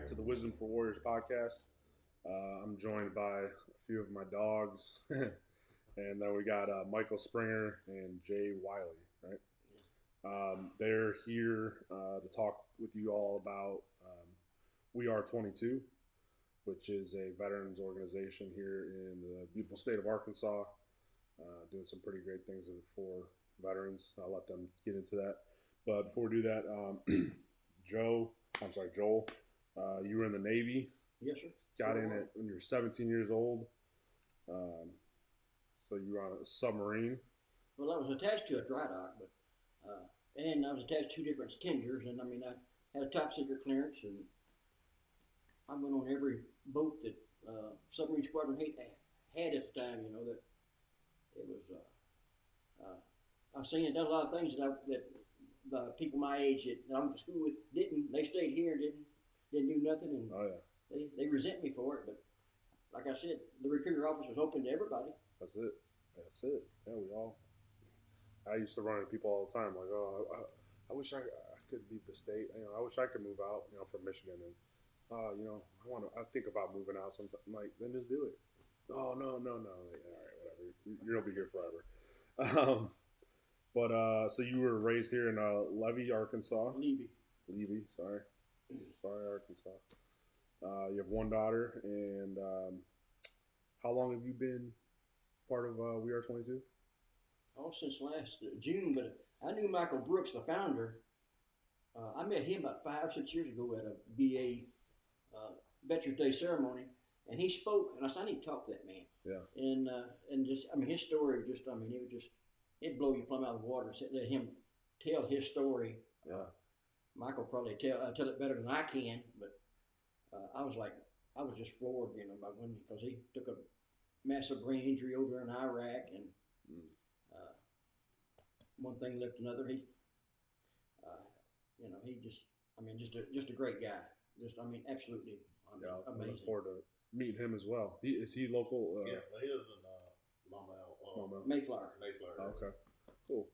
back to the Wisdom for Warriors podcast. I'm joined by a few of my dogs, and then we got Michael Springer and Jay Wiley. Right, they're here to talk with you all about We Are 22, which is a veterans organization here in the beautiful state of Arkansas, doing some pretty great things for veterans. I'll let them get into that. But before we do that, Joel, you were in the Navy. Yes, sir. Got in it when you were 17 years old. So you were on a submarine. Well, I was attached to a dry dock, but and I was attached to two different tenders, and I mean I had a top secret clearance, and I went on every boat that submarine squadron had at the time. You know that it was. I've seen and done a lot of things that the people my age that I went to school with didn't. They stayed here and didn't do nothing, and Oh yeah, they resent me for it. But like I said, the recruiter office was open to everybody. that's it. That's it. Yeah, we all. I used to run into people all the time, like, oh, I wish I could leave the state. I wish I could move out, from Michigan, and I think about moving out sometime. I'm like, then just do it. Oh no. Like, all right, whatever. You'll be here forever. So you were raised here in Levy, Arkansas. Levy, sorry, Arkansas. You have one daughter, and how long have you been part of We Are 22? Oh, since last June, but I knew Michael Brooks, the founder. I met him about 5-6 years ago at a BA Veterans Day ceremony, and he spoke, and I said, I need to talk to that man. Yeah. And just, I mean, his story it'd blow you plumb out of the water. Let him tell his story. Yeah. Michael probably tell it better than I can, but I was just floored, because he took a massive brain injury over there in Iraq, and one thing led to another. Just a great guy. Absolutely I amazing. look forward to meeting him as well. Is he local? Yeah, he lives in Mayflower. Oh, okay, cool.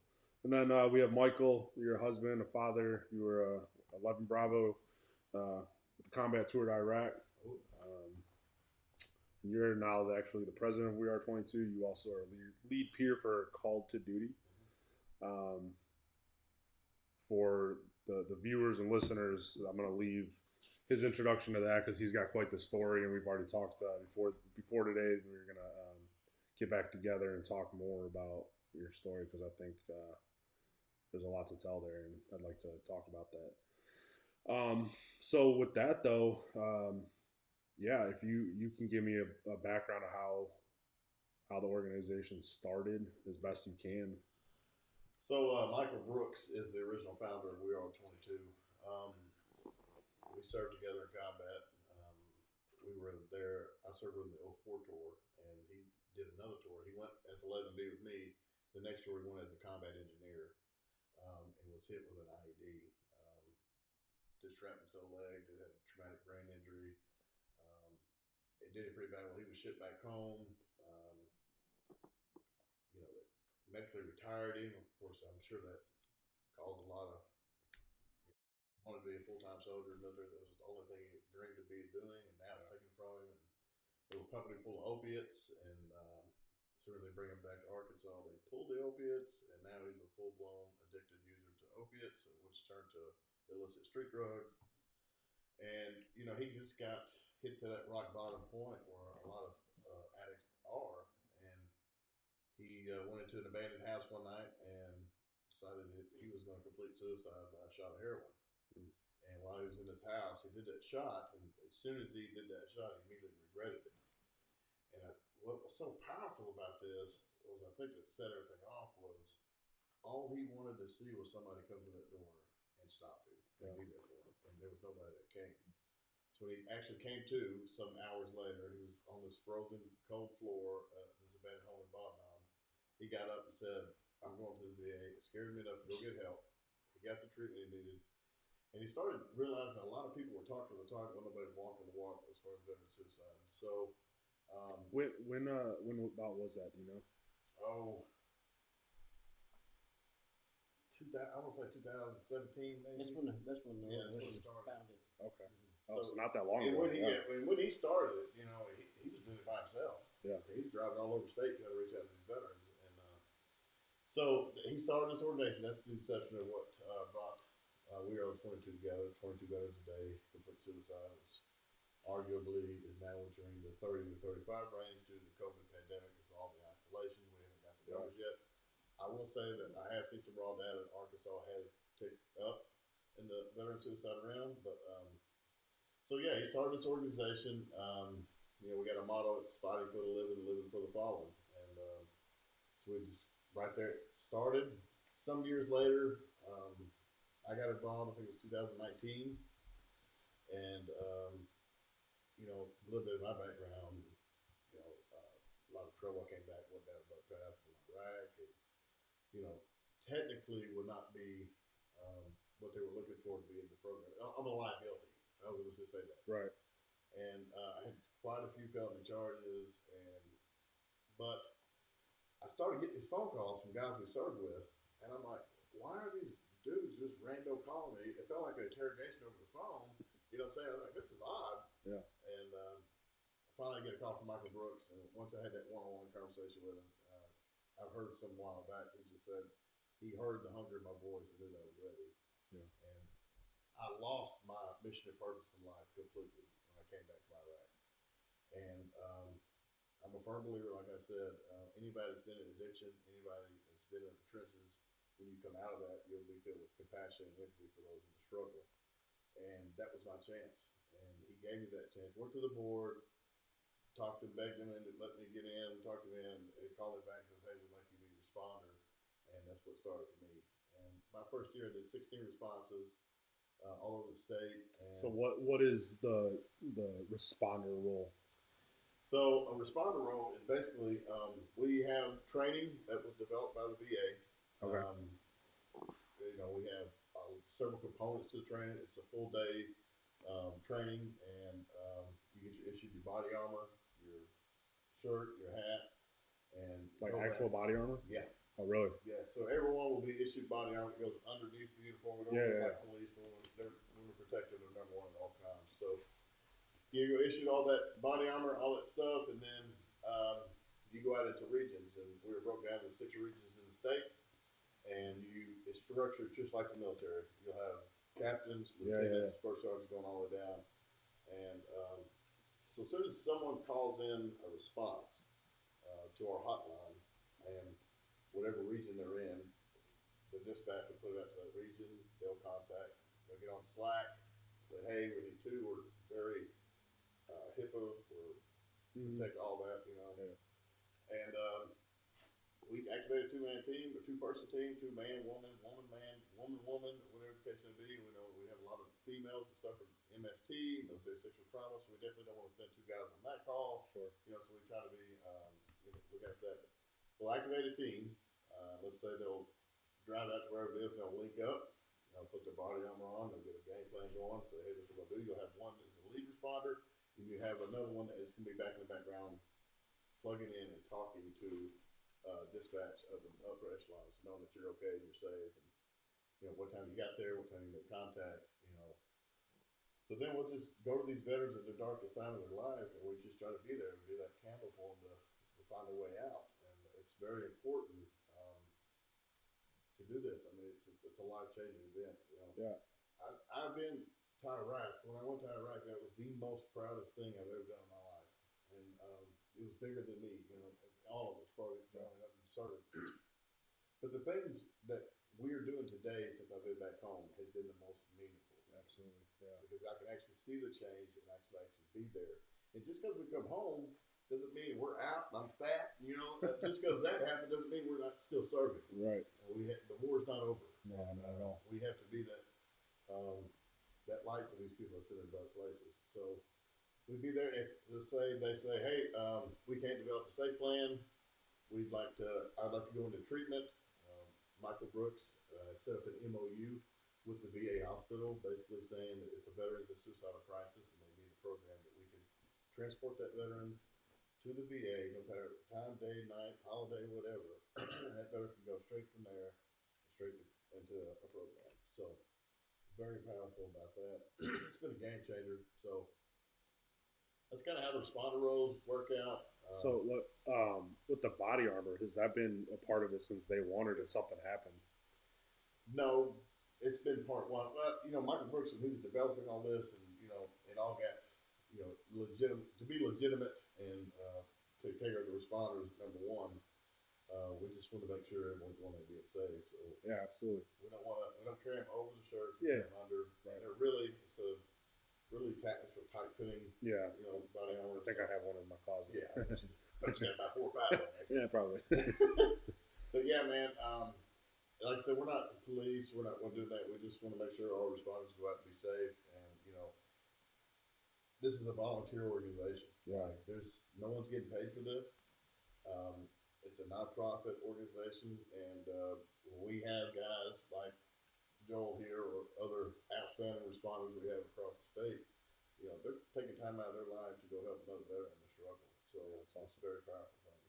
And then we have Michael, your husband, a father. You were 11 Bravo with the combat tour to Iraq. You're now actually the president of We Are 22. You also are lead peer for Called to Duty. For the viewers and listeners, I'm going to leave his introduction to that because he's got quite the story, and we've already talked before today. We're going to get back together and talk more about your story because I think there's a lot to tell there, and I'd like to talk about that. So with that, though, if you can give me a background of how the organization started as best you can. So Michael Brooks is the original founder of We Are 22. We served together in combat. We were there. I served with the 04 tour, and he did another tour. He went as 11B with me. The next tour he went as a combat engineer, and was hit with an IED. Did shrapnel to the leg. Did have a traumatic brain injury. It did it pretty bad. Well, he was shipped back home. Medically retired him. Of course, I'm sure that caused a lot of. Wanted to be a full-time soldier in the military. That was the only thing he dreamed of being doing, and now it's taken from him. And they were pumping him full of opiates, and as soon as they bring him back to Arkansas, they pull the opiates, and now he's a full-blown addicted user to opiates, which turned to illicit street drugs. And he just got hit to that rock bottom point where a lot of addicts are, and he went into an abandoned house one night and decided that he was going to complete suicide by a shot of heroin. And while he was in his house, he did that shot, and as soon as he did that shot, he immediately regretted it. And what was so powerful about this was, I think that set everything off, was all he wanted to see was somebody come to that door and stop him and be there for him. And there was nobody that came. So when he actually came to, some hours later, he was on this frozen, cold floor of this abandoned home in Bottom. He got up and said, I'm going to the VA. It scared me enough to go get help. He got the treatment he needed. And he started realizing that a lot of people were talking the talk, but nobody was walking the walk as far as veteran suicide. So, when about was that? Do you know? I want to say 2017, maybe. That's when the it started. founded. Okay. Oh, so not that long and ago. When he started it, he was doing it by himself. Yeah. He was driving all over state trying to reach out to these veterans. And so he started this organization. That's the inception of what brought We Are the 22 together. 22 veterans a day, complete suicide, which arguably is now entering the 30 to 35 range due to the COVID pandemic. It's all the isolation. We haven't got the numbers yet. I will say that I have seen some raw data that Arkansas has ticked up in the veteran suicide realm. But so yeah, he started this organization. We got a motto: it's fighting for the living, living for the fallen. And so we just right there started. Some years later, I got involved. I think it was 2019, and a little bit of my background. A lot of trouble. I came back, went down a path from Iraq, and technically would not be what they were looking for to be in the program. I'm a liability. I was just say that. Right. And I had quite a few felony charges, but I started getting these phone calls from guys we served with, and I'm like, why are these dudes just rando calling me? It felt like an interrogation over the phone. You know what I'm saying? I was like, this is odd. Yeah. And finally, I get a call from Michael Brooks, and once I had that one-on-one conversation with him, I've heard some while back. He just said he heard the hunger in my voice and knew that I was ready. Yeah. And I lost my mission and purpose in life completely when I came back from Iraq. And I'm a firm believer, like I said, anybody that's been in addiction, anybody that's been in the trenches, when you come out of that, you'll be filled with compassion and empathy for those in the struggle. And that was my chance. And he gave me that chance. Went to the board, talked to, begged them into let me get in, talked to them, and they called me back and said, hey, we'd like you to be a responder. And that's what started for me. And my first year, I did 16 responses all over the state. And so what is the responder role? So a responder role is basically we have training that was developed by the VA. Okay. We have several components to the training. It's a full day training, and you get issued your body armor, your shirt, your hat, and like actual body armor. Yeah. Oh, really? Yeah. So everyone will be issued body armor. It goes underneath the uniform. We don't like police, but we're protected of number one at all times. So you go issued all that body armor, all that stuff, and then you go out into regions, and we were broke down into 6 regions in the state, and it's structured just like the military. You'll have captains, lieutenants, first sergeants going all the way down, and so as soon as someone calls in a response to our hotline, and whatever region they're in, the dispatch will put it out to that region. They'll they'll get on Slack, say, hey, we need 2. We're very HIPAA, or protect all that, Yeah. And we activate a 2-man team, a 2-person team, 2-man, woman, man, woman, whatever the case may be. We know we have a lot of females that suffer MST, military sexual trauma, so we definitely don't want to send 2 guys on that call. Sure. So we try to be look after that. We'll activate a team. Let's say they'll drive out to wherever it is, and they'll link up. They'll put their body armor on. They'll get a game plan going. Say, hey, this is what we'll do. You'll have one that's a lead responder. And you have another one that is going to be back in the background, plugging in and talking to dispatch of the upper echelons, knowing that you're okay and you're safe, and what time you got there, what time you made contact. So then we'll just go to these veterans at their darkest time of their life, and we just try to be there and be that candle for them to find a way out. And it's very important to do this. I mean, it's a life-changing event. Yeah. I've been to Iraq. When I went to Iraq, that was the most proudest thing I've ever done in my life, and it was bigger than me. All of us probably growing up and serving. But the things that we're doing today, since I've been back home, has been the most meaningful. Absolutely. Yeah. Because I can actually see the change and actually be there. And just because we come home doesn't mean we're out and I'm fat. Just because that happened doesn't mean we're not still serving. Right. The war's not over. No, not at all. We have to be that light for these people that's in their dark places. So we'd be there if they say, hey, we can't develop a safe plan. I'd like to go into treatment. Michael Brooks set up an MOU with the VA hospital, basically saying that if a veteran is in a suicidal crisis and they need a program, that we can transport that veteran to the VA, no matter time, day, night, holiday, whatever, and that veteran can go straight from there, straight into a program. So very powerful about that. It's been a game changer. So that's kind of how the responder roles work out. So look, with the body armor, has that been a part of it since day one, or did something happen? No, it's been part one. Well, Michael Brooks, who's developing all this, and it all got legitimate to be legitimate and take care of the responders. Number one, we just want to make sure everyone's going to be safe. So Yeah, absolutely. we don't carry them over the shirts. We Yeah. carry them under. Right. They're really it's a really tight fitting. Yeah. Body armor. I think I have one in my closet. Yeah, but you got about 4 or 5 of them. Yeah, probably. But yeah, man. Like I said, we're not the police. We're not going to do that. We just want to make sure all responders go out and be safe. And this is a volunteer organization. Yeah. Like, there's no one's getting paid for this. It's a nonprofit organization, and when we have guys like Joel here or other outstanding responders we have across the state, they're taking time out of their life to go help another veteran in the struggle. So That's awesome. it's a very powerful thing.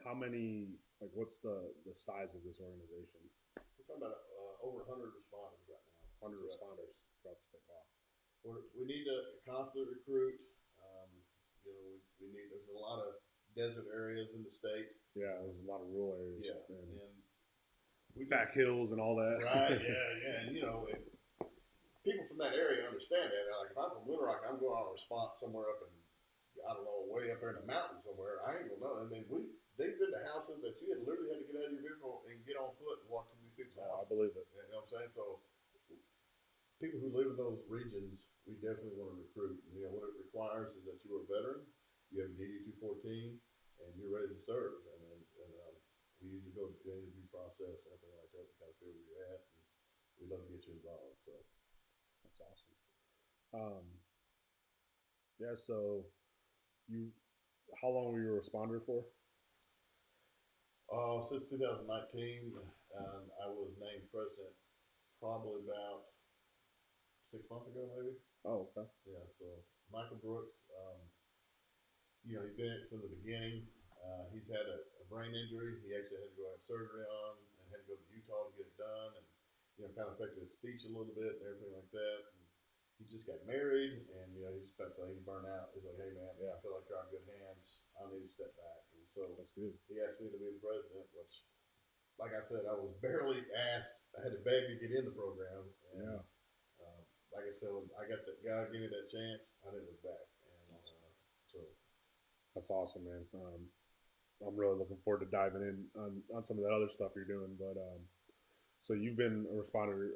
How many? Like, what's the size of this organization? We're talking about over 100 responders right now. 100 responders throughout the state. Wow. We need to constantly recruit. We need. There's a lot of desert areas in the state. Yeah, there's a lot of rural areas. Yeah, and we back hills and all that. Right. Yeah. And people from that area understand that. Like, if I'm from Little Rock, I'm going on a response somewhere up in, I don't know, way up there in the mountains somewhere. I ain't gonna know. I mean, they've been to houses that you literally had to get out of your vehicle and get on foot and walk to these people's houses. I believe it. You know what I'm saying? So people who live in those regions, we definitely want to recruit. What it requires is that you are a veteran, you have a DD 214, and you're ready to serve. And we usually go to the interview process and everything like that to kind of feel where you're at, and we'd love to get you involved. So that's awesome. Yeah. So how long were you a responder for? Since 2019, I was named president probably about 6 months ago, maybe. Oh, okay. Yeah. So Michael Brooks, he's been in it from the beginning. He's had a brain injury. He actually had to go have surgery on and had to go to Utah to get it done, and kind of affected his speech a little bit and everything like that. And he just got married, and he's about to say he's burnt out. He's like, hey man, I feel like you're in good hands. I need to step back. And so that's good. He asked me to be the president, which, like I said, I was barely asked. I had to beg to get in the program. And, like I said, I got that guy give me that chance. I didn't look back. And that's awesome, man. I'm really looking forward to diving in on some of that other stuff you're doing. But so you've been a responder,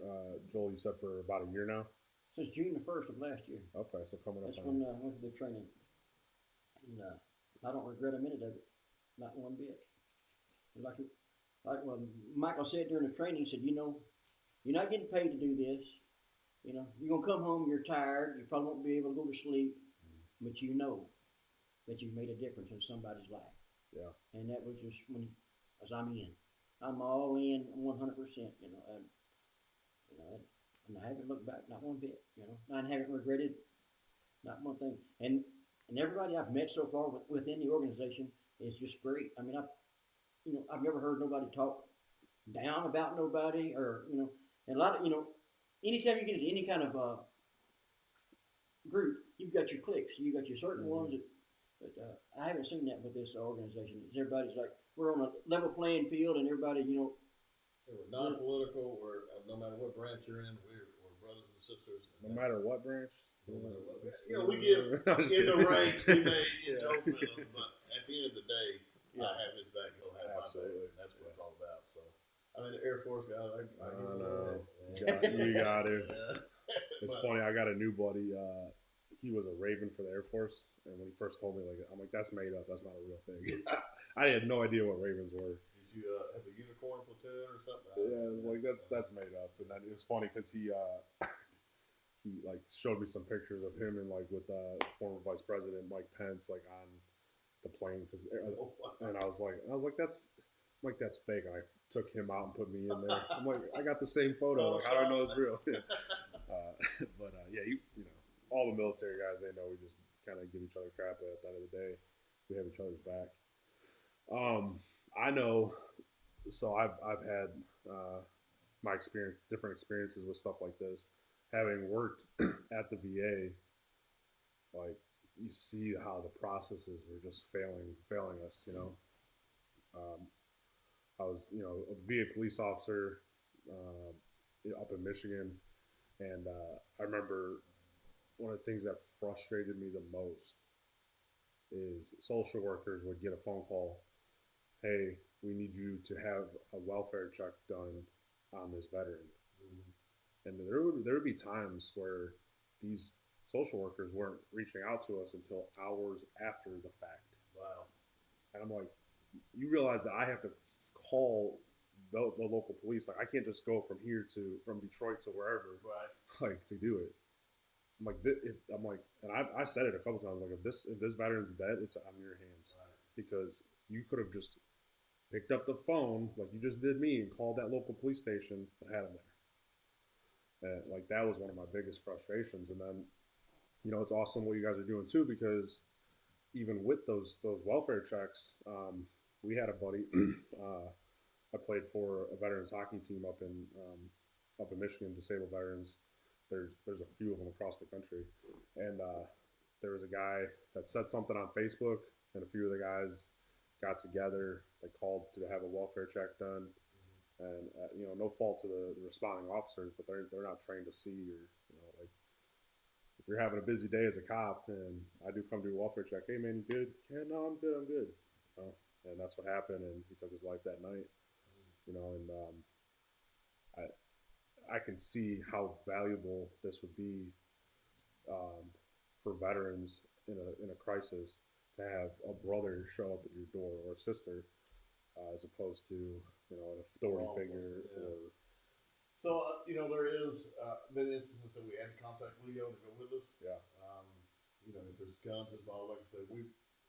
Joel, you said for about a year now? Since June the 1st of last year. Okay, so coming up. That's when I went through the training. And I don't regret a minute of it. Not one bit. Like Michael said during the training, he said, you're not getting paid to do this. You're going to come home, you're tired, you probably won't be able to go to sleep, but you know that you've made a difference in somebody's life. Yeah. And that was just as I'm in. I'm all in 100%, and I haven't looked back, not one bit, I haven't regretted not one thing. And everybody I've met so far within the organization is just great. I mean, I've never heard nobody talk down about nobody, or and a lot of anytime you get into any kind of group, you've got your cliques. You got your certain ones but I haven't seen that with this organization. Everybody's like, we're on a level playing field, and everybody, we're non-political. We're no matter what branch you're in, we're brothers and sisters. No matter what branch. No matter what. We give in the range we may joke with them, but at the end of the day, I have his back. He'll have my back. And that's what it's all about. So, I mean, the Air Force guy, I know. You got it. It's funny. I got a new buddy. He was a Raven for the Air Force, and when he first told me, I'm like, that's made up. That's not a real thing. I had no idea what Ravens were. Did you have a unicorn platoon or something? Yeah, it was like that's made up. And then it was funny because he showed me some pictures of him and with former Vice President Mike Pence on the plane and I was like that's fake. And I took him out and put me in there. I'm like, I got the same photo. How do I know it's real? But all the military guys, they know we just kind of give each other crap, but at the end of the day, we have each other's back. I know. So I've had my experience, different experiences with stuff like this, having worked at the VA, like you see how the processes were just failing us. Um, I was, a VA police officer up in Michigan, and I remember one of the things that frustrated me the most is social workers would get a phone call, "Hey, we need you to have a welfare check done on this veteran," and there would be times where these social workers weren't reaching out to us until hours after the fact, Wow. and I'm like, you realize that I have to call the local police. Like I can't just go from Detroit to wherever, Right. like to do it. I'm like, if I'm like, and I said it a couple times, like if this veteran's dead, it's on your hands, Right. because you could have just picked up the phone like you just did me and called that local police station and had him there. And like that was one of my biggest frustrations. And then it's awesome what you guys are doing too, because even with those welfare checks, we had a buddy. I played for a veterans hockey team up in Michigan, disabled veterans. There's a few of them across the country, and there was a guy that said something on Facebook, and a few of the guys got together. They called to have a welfare check done, and no fault to the responding officers, but they're not trained to see, or like if you're having a busy day as a cop, and I do come do a welfare check, hey man, you good? Yeah, no, I'm good. Oh, and that's what happened, and he took his life that night. And I can see how valuable this would be um, for veterans in a crisis to have a brother show up at your door, or a sister, as opposed to an authority figure. Yeah. Or So, there is been instances that we had to contact Leo to go with us. yeah, If there's guns involved, like I said,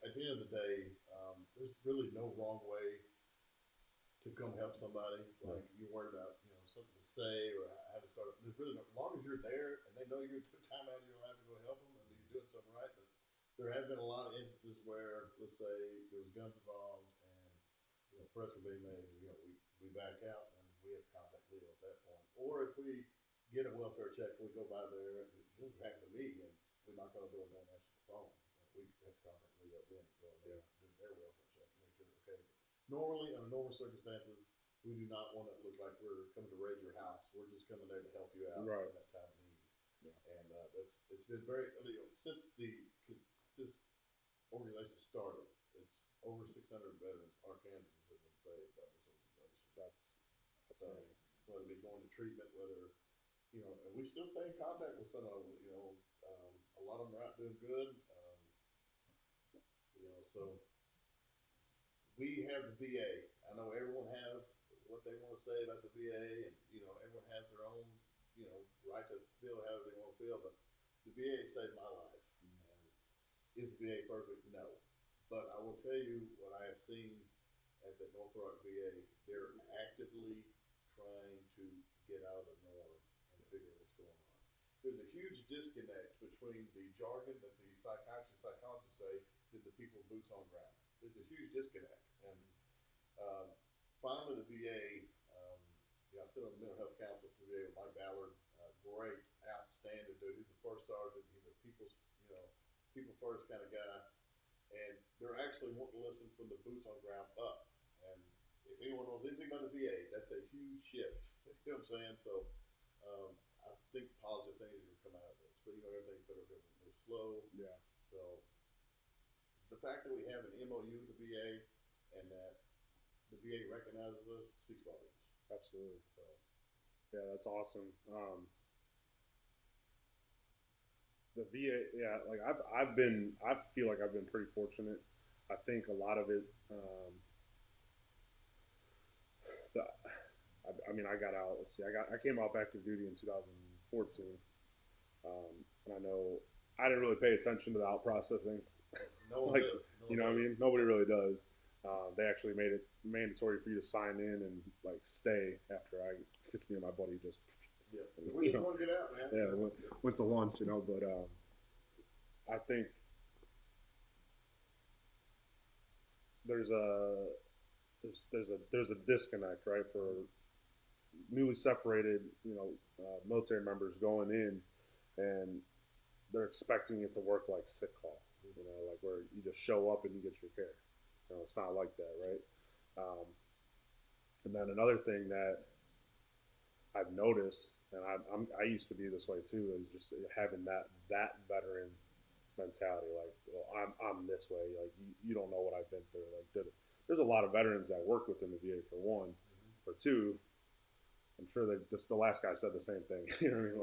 at the end of the day, there's really no wrong way to come help somebody. Like you're worried about, something to say or how to start. There's really no, as long as you're there and they know you're took time out of your life to go help them and you're doing something right. But there have been a lot of instances where, let's say, there was guns involved and threats were being made. We back out and we have to contact Leo at that point. Or if we get a welfare check, we go by there. This has happened to me, and we knock on the door and don't answer the phone. We have to contact Leo then to go and do their welfare check, make sure they're okay. Normally, under normal circumstances, we do not want it to look like we're coming to raid your house. We're just coming there to help you out right. in that time of need. Yeah. And it's been very since organization started. It's over 600 veterans, Arkansans, have been saved by this organization. That's So whether they going to treatment, whether and we still stay in contact with some of them. A lot of them are out doing good. So we have the VA. I know everyone has what they want to say about the VA, and everyone has their own right to feel however they want to feel. But the VA saved my life. And is the VA perfect? No. But I will tell you what I have seen at the North Rock VA. They're actively trying to get out of the norm and figure out what's going on. There's a huge disconnect between the jargon that the psychiatrists, psychologists say, than the people boots on ground. There's a huge disconnect. And finally, the VA, I sit on the mental health council for the VA with Mike Ballard. Great, outstanding dude. He's a first sergeant. He's a people first kind of guy. And they're actually wanting to listen from the boots on ground up. And if anyone knows anything about the VA, that's a huge shift. You know what I'm saying? So I think positive things are going to come out of this. But everything federal government moves slow. Yeah. So the fact that we have an MOU with the VA and that the VA recognizes us speaks volumes. Absolutely. So yeah, that's awesome. The VA, yeah, like I feel like I've been pretty fortunate. I think a lot of it. The, I mean, I got out. Let's see, I came off active duty in 2014, and I know I didn't really pay attention to the out processing. no one like, does. you know what I mean? Nobody really does. They actually made it mandatory for you to sign in and like stay after because me and my buddy just. Yeah, we just want to get out, man. Yeah, went to lunch, but I think there's a disconnect, right? For newly separated, military members going in, and they're expecting it to work like sick call. Like where you just show up and you get your care. It's not like that, right? And then another thing that I've noticed, and I used to be this way too, is just having that veteran mentality. Like, well, I'm this way. Like, you don't know what I've been through. Like, there's a lot of veterans that work within the VA for one. For two, I'm sure that the last guy said the same thing. You know what I mean?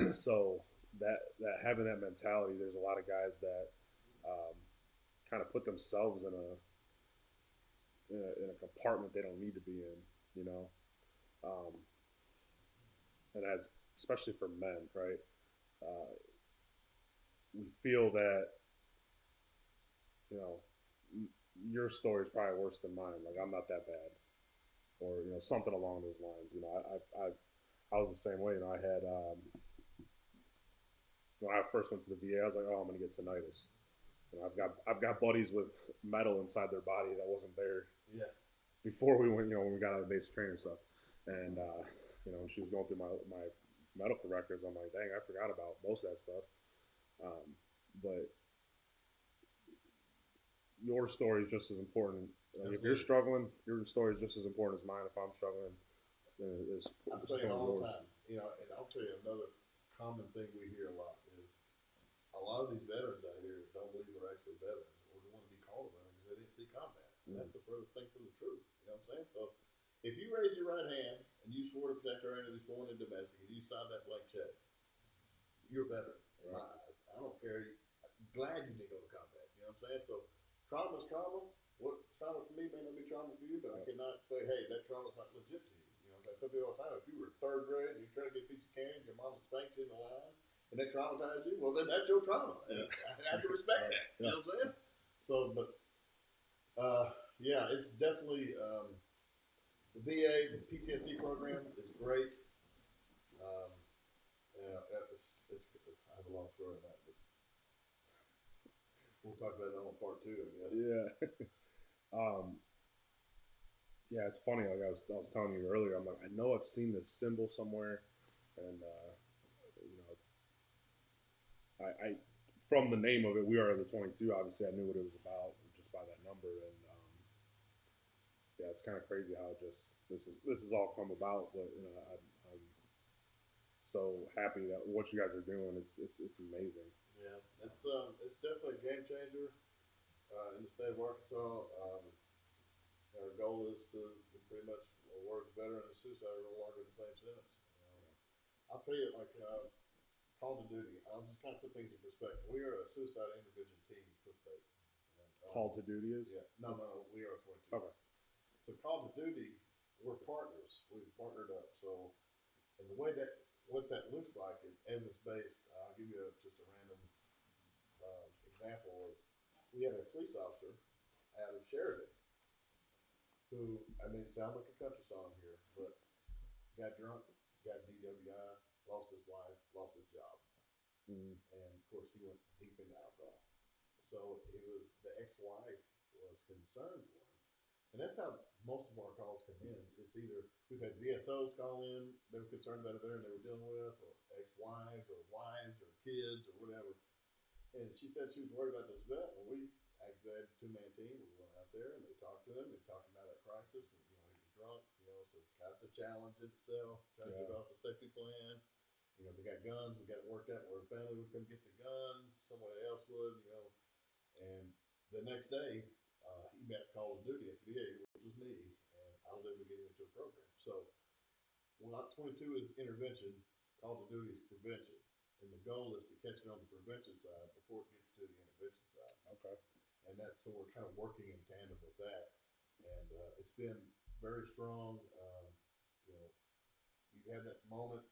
Like, so that having that mentality, there's a lot of guys that kind of put themselves in a compartment they don't need to be in. You know, um, and as especially for men, right? Uh, we feel that you know your story is probably worse than mine. Like I'm not that bad, or something along those lines. I was the same way. I had when I first went to the VA, I was like, oh, I'm gonna get tinnitus. I've got buddies with metal inside their body that wasn't there. Yeah. Before we went, when we got out of basic training and stuff, and when she was going through my medical records, I'm like, dang, I forgot about most of that stuff. But your story is just as important. Like if you're struggling, your story is just as important as mine. If I'm struggling, I say it all the time. And I'll tell you another common thing we hear a lot is a lot of these veterans out here don't believe they're actually veterans or don't want to be called a veteran because they didn't see combat. And that's the furthest thing from the truth. You know what I'm saying? So if you raised your right hand and you swore to protect our enemies, foreign and domestic, and you signed that blank check, you're a veteran in my eyes. I don't care. I'm glad you didn't go to combat. You know what I'm saying? So trauma's trauma. What's trauma for me may not be trauma for you, but I cannot say, hey, that trauma's not legit to you. I tell people all the time, if you were third grade and you tried to get a piece of candy, your mama spanked you in the line, and that traumatized you, well, then that's your trauma. And I have to respect that. You know what I'm saying? So, but, yeah, it's definitely, the VA, the PTSD program is great. Yeah, I have a long story on that, but we'll talk about that on part two, I guess. Yeah. Yeah, it's funny. Like I was telling you earlier, I'm like, I know I've seen this symbol somewhere, and it's I from the name of it, we are the 22. Obviously, I knew what it was about just by that number, and yeah, it's kind of crazy how this is all come about. But I'm so happy that what you guys are doing. It's amazing. Yeah, it's definitely a game changer in the state of Arkansas. Our goal is to pretty much words veteran and suicide are no longer the same sentence. I'll tell you, like call to duty. I'll just kind of put things in perspective. We are a suicide intervention team for the state. And, Call to duty is? Yeah, no, we are 22. Okay. So call to duty, we're partners. We've partnered up. So, and the way what that looks like is evidence based. I'll give you just a random example. Is we had a police officer out of Sheridan who, I mean, it sounds like a country song here, but got drunk, got DWI, lost his wife, lost his job. And of course, he went deep into alcohol. So it was the ex-wife was concerned for him. And that's how most of our calls come in. It's either we've had VSOs call in, they were concerned about a veteran they were dealing with, or ex-wives, or wives, or kids, or whatever. And she said she was worried about this vet. Well, we activated a two-man team. We went out there and they talked to him. They talked about that crisis. And, he was drunk. So that's a challenge in itself. Trying to develop a safety plan. They got guns. We got it worked out where the family would come get the guns. Somebody else would. And the next day, he met Call of Duty at the VA, which was me, and I was able to get him into a program. So, Lot 22 is intervention. Call of Duty is prevention. And the goal is to catch it on the prevention side before it gets to the intervention side. Okay. And so we're kind of working in tandem with that. And it's been very strong. You have that moment,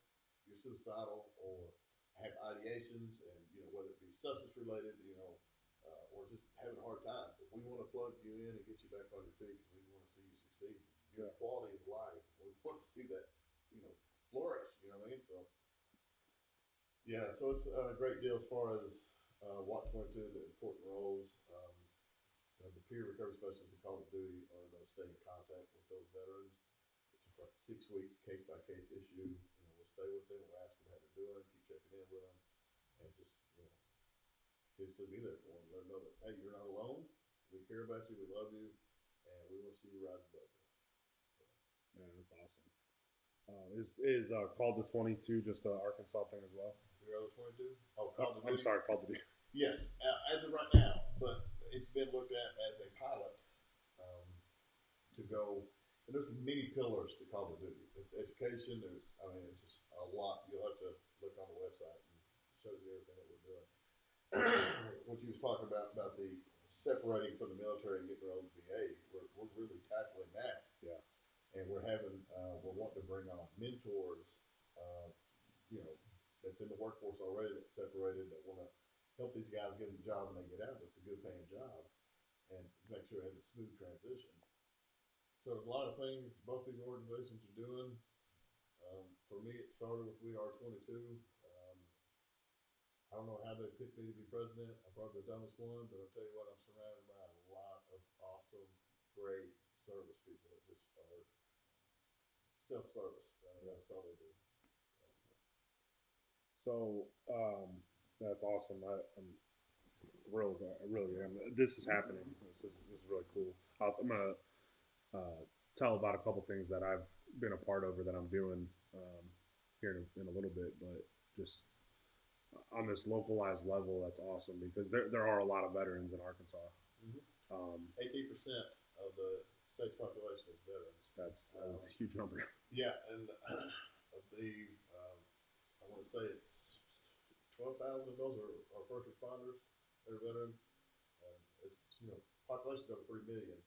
you're suicidal or have ideations, and whether it be substance related, or just having a hard time. But we want to plug you in and get you back on your feet because we want to see you succeed. Your quality of life, we want to see that, flourish. You know what I mean? So. Yeah, so it's a great deal as far as WAT 22, the important roles. The peer recovery specialists in Call of Duty are going to stay in contact with those veterans to like 6 weeks, case by case issue. We'll stay with them. We'll ask them how they're doing, keep checking in with them, and just continuously be there for them. Let them know that hey, you're not alone. We care about you. We love you, and we want to see you rise above this. Yeah, that's awesome. Is Call to 22 just an Arkansas thing as well? Your other 22? Oh, Call to I'm Duty. sorry, Call to Duty. Yes, as of right now, but it's been looked at as a pilot to go. And there's many pillars to Call of Duty. It's education. It's just a lot. You'll have to look on the website and show you everything that we're doing. What you was talking about the separating from the military and getting their own VA, we're really tackling that. Yeah. And we're wanting to bring on mentors, uh, that's in the workforce already, that's separated, that want to help these guys get a job when they get out. It's a good paying job, and make sure they have a smooth transition. So there's a lot of things both these organizations are doing. For me, it started with We Are 22. I don't know how they picked me to be president. I'm probably the dumbest one, but I'll tell you what, I'm surrounded by a lot of awesome, great service people that just are self-service. That's all they do. So that's awesome. I'm thrilled. I really am. This is happening. This is really cool. I'm gonna tell about a couple things that I've been a part of or that I'm doing here in a little bit, but just on this localized level, that's awesome because there are a lot of veterans in Arkansas. 18% of the state's population is veterans. That's a huge number. Yeah, and I believe I want to say it's 12,000 of those are first responders that are veterans. And it's population's over 3 million.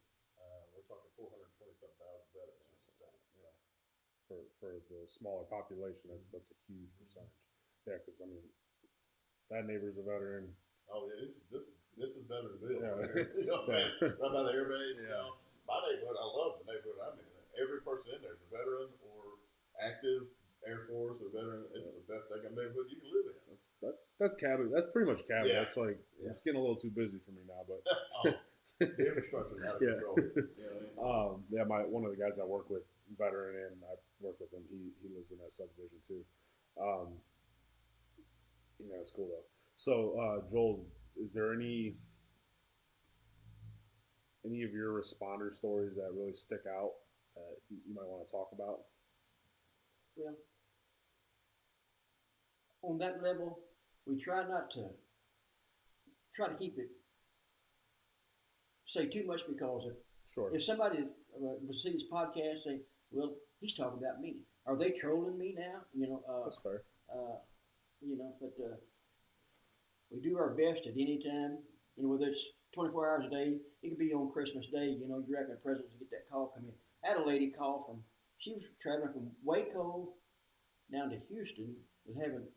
We're talking 427,000 veterans. Yeah. For the smaller population, that's a huge percentage. Yeah, because I mean, that neighbor's a veteran. Oh yeah, this is Veteranville. Yeah. Right by the air base. Yeah. My neighborhood, I love the neighborhood I'm in. Every person in there is a veteran or active Air Force or veteran. It's the best damn neighborhood you can live in. That's cabin. That's pretty much cabin. Yeah. That's like it's getting a little too busy for me now, but the infrastructure's out of control. Yeah, one of the guys I work with, veteran, and I work with him. He lives in that subdivision too. Yeah, that's cool though. So, Joel, is there any of your responder stories that really stick out that you might want to talk about? Well, on that level, we try not to keep it say too much because if somebody would see this podcast say, well, he's talking about me. Are they trolling me now? That's fair. But we do our best at any time. Whether it's 24 hours a day, it could be on Christmas Day. You're wrapping presents and get that call come in. I had a lady call she was traveling from Waco down to Houston, was having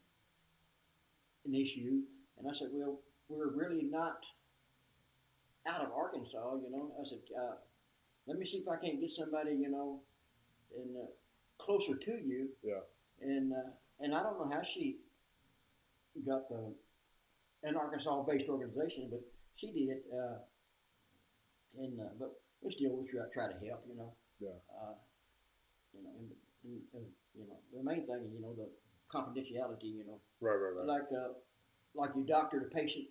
an issue, and I said, well, we're really not out of Arkansas. I said, let me see if I can't get somebody, and closer to you. Yeah. And I don't know how she got an Arkansas-based organization, but she did. But we still try to help. Yeah. The main thing is the confidentiality. Right. Like your doctor to patient.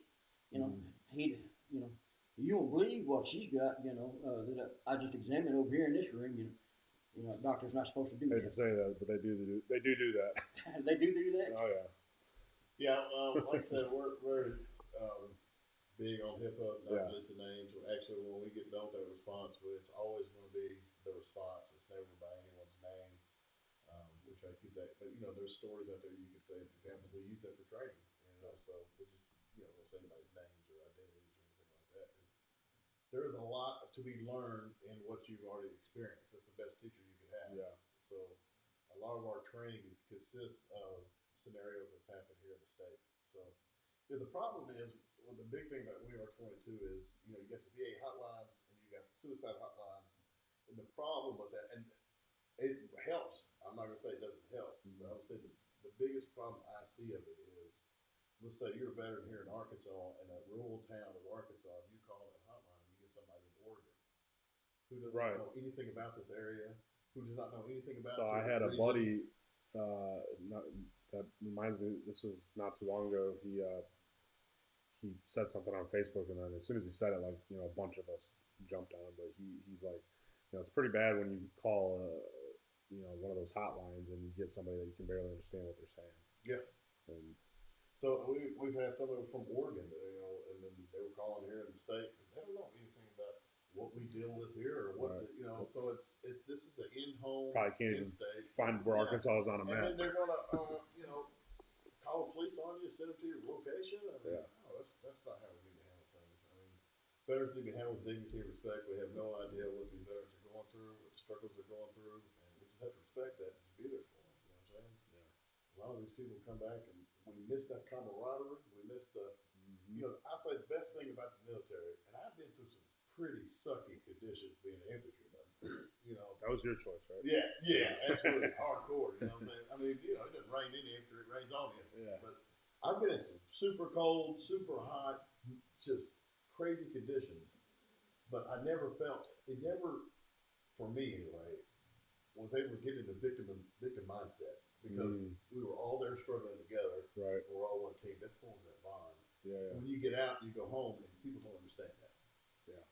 You won't believe what she's got. That I just examined over here in this room. A doctor's not supposed to do I that. hate to say that, but they do that. They do that. Oh yeah. Yeah, like I said, we're big on HIPAA, not listing names. Actually, when we get done with that response, it's always going to be the response. It's never by anyone's name. We try to keep that, but there's stories out there you could say as examples. We use that for training, so we just don't say anybody's names or identities or anything like that. There's a lot to be learned in what you've already experienced. That's the best teacher you could have. Yeah. So a lot of our training consists of scenarios that's happened here in the state. So the problem is, the big thing about We Are 22 is, you got the VA hotlines and you got the suicide hotlines. And the problem with that, and it helps. I'm not going to say it doesn't help, but I would say the biggest problem I see of it is, let's say you're a veteran here in Arkansas, in a rural town of Arkansas, and you call that hotline, you get somebody in Oregon who doesn't know anything about this area. who does not know anything about. So I had a buddy. That reminds me. This was not too long ago. He said something on Facebook, and then as soon as he said it, like a bunch of us jumped on. But he's like, it's pretty bad when you call one of those hotlines and you get somebody that you can barely understand what they're saying. Yeah. And so we've had somebody from Oregon, and then they were calling here in the state. And they don't know anything about what we deal with here, or what right. So it's this is an in-home, probably can't even in-state. find where Arkansas is on a map. And then they're gonna call the police on you, send them to your location. I mean, no, that's not how we need to handle things. I mean, veterans need to be handled with dignity and respect. We have no idea what these veterans are going through, what struggles they're going through, and we just have to respect that and just be there for them. You know what I'm saying? Yeah. A lot of these people come back, and we miss that camaraderie. We miss the, I say the best thing about the military, and I've been through some pretty sucky conditions being an infantryman. That was your choice, right? Yeah, absolutely. Hardcore, you know what I'm saying? I mean, it doesn't rain in the infantry, it rains on the infantry. Yeah. But I've been in some super cold, super hot, just crazy conditions. But I never felt, for me anyway, was able to get into victim mindset, because we were all there struggling together. Right. We're all one team. That's forms that bond. Yeah. When you get out, you go home, and people don't understand that. Yeah.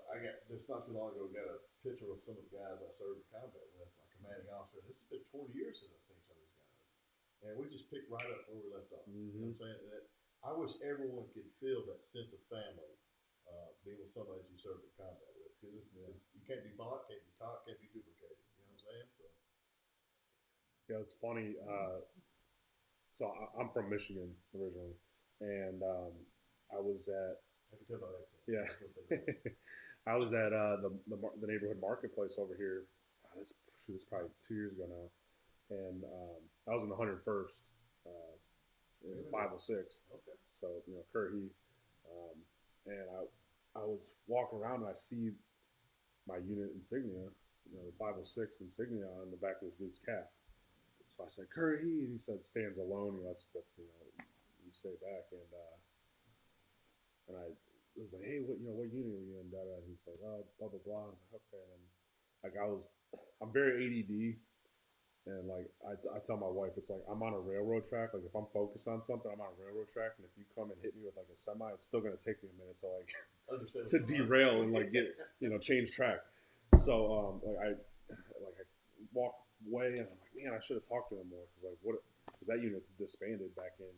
I got just not too long ago got a picture of some of the guys I served in combat with, my commanding officer. This has been 20 years since I've seen some of these guys, and we just picked right up where we left off. You know what I'm saying? I wish everyone could feel that sense of family, being with somebody that you served in combat with, because you can't be bought, can't be taught, can't be duplicated. You know what I'm saying? So. Yeah, it's funny. So I'm from Michigan originally, and I was at. I can tell by the accent. Yeah. I was at the neighborhood marketplace over here. It's probably 2 years ago now, and I was in the 101st, in the 506. Okay. So Kurt and I was walking around and I see my unit insignia, the 506 insignia on the back of this dude's calf. So I said, Curry, and he said, stands alone. That's you say back, and I was like, hey, what unit are you in? And he's like, oh, blah blah blah. I was like, okay. And then, I'm very ADD, and like I tell my wife, it's like I'm on a railroad track. Like if I'm focused on something, I'm on a railroad track, and if you come and hit me with like a semi, it's still gonna take me a minute to like to derail and like get change track. So I walk away, and I'm like, man, I should have talked to him more, because that unit disbanded back in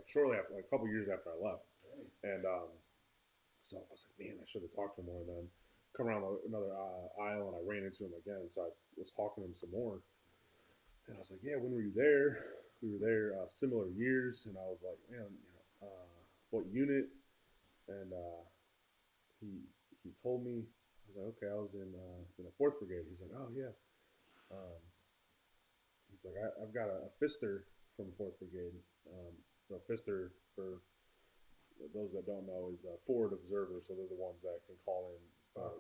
shortly after, like a couple years after I left. And so I was like, man, I should have talked to him more. And then come around another aisle, and I ran into him again. So I was talking to him some more, and I was like, yeah, when were you there? We were there similar years, and I was like, man, what unit? And he told me. I was like, okay, I was in 4th Brigade. He's like, oh yeah. He's like, I've got a fister from 4th Brigade. Fister, for those that don't know, is a forward observer. So they're the ones that can call in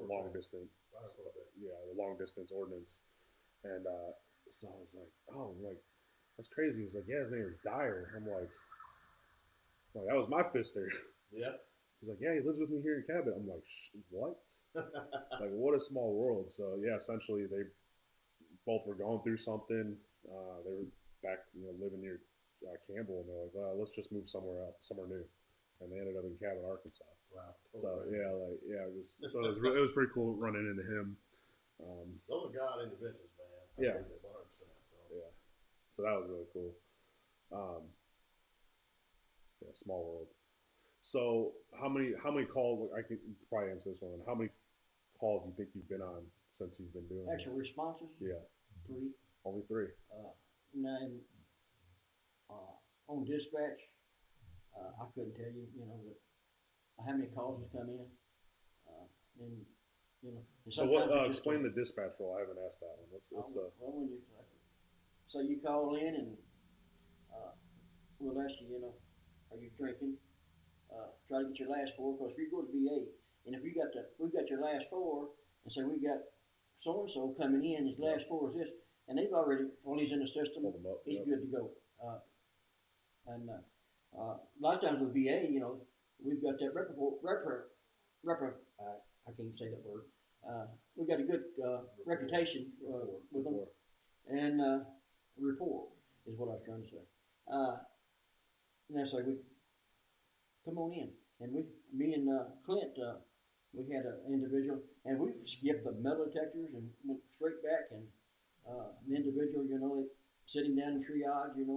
long distance. The long distance ordnance. And so I was like, oh, that's crazy. He's like, yeah, his name is Dyer. I'm like, that was my fister. Yeah. He's like, yeah, he lives with me here in cabin. I'm like, what? Like, what a small world. So yeah, essentially they both were going through something. They were back, living near Campbell, and they're like, well, let's just move somewhere new. And they ended up in Cabot, Arkansas. Wow. So it was pretty cool running into him. Those are God interventions, man. Yeah. 100%. Yeah. So that was really cool. Small world. So how many calls? I could probably answer this one. How many calls do you think you've been on since you've been doing Actual responses? Yeah. 3. Only 3. On dispatch, I couldn't tell you, how many calls has come in. So what? Explain the dispatch role. I haven't asked that one. What's when you call in, and we'll ask you, are you drinking? Try to get your last 4, because if you go to VA, and if we've got your last 4, and say we got so and so coming in, his last 4 is this, and they've already, he's in the system, he's good to go. And a lot of times with VA, we've got that I can't say that word. We got a good reputation with them, Rapport. and rapport is what I was trying to say. And that's like we come on in, and me and Clint, we had an individual, and we skipped the metal detectors and went straight back, and an individual, they sit him down in triage, and